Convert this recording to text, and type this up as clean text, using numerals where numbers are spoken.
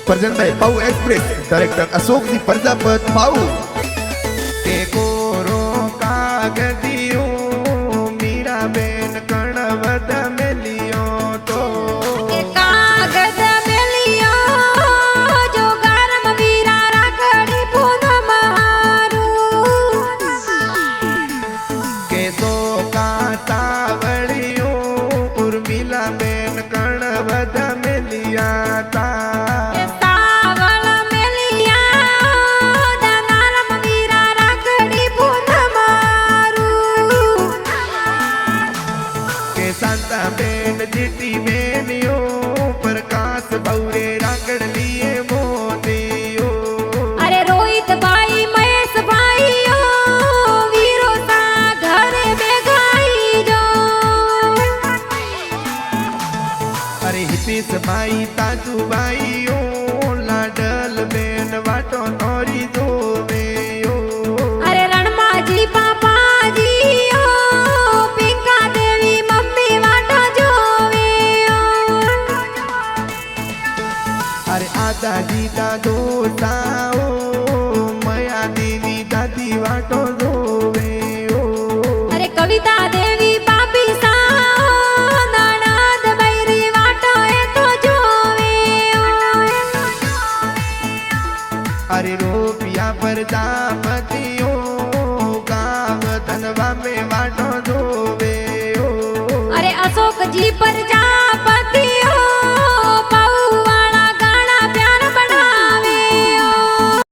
present by पाऊ express director Ashok जी प्रजापत पाऊ के कोरो कागदियो मीरा बेन कणवद मिलियो तो कागद मिलियो जो गरम वीरा राखड़ी पूनम हारू के सो का तावड़ियो उर्मिला बेन कणवद मिलिया ता शांता बेन जीती बेनियो प्रकाश बौरे राकड़ लिए मोदियो अरे रोहित भाई महेश भाई वीरो सा घरे बेगाई जो अरे हितेश भाई ताजू भाई लाडल बेन वाटो नोरी जो अरे रणमा जी पापा जी दादी दादो साओ मया दीदी दादी वाटो जोवे ओ अरे कविता देवी पापी साओ ननद बैरी वाटो ए तो जोवे अरे रोपिया प्रजापतियो गाव धनवा में वाटो जोवे ओ अरे अशोक जी प्रजा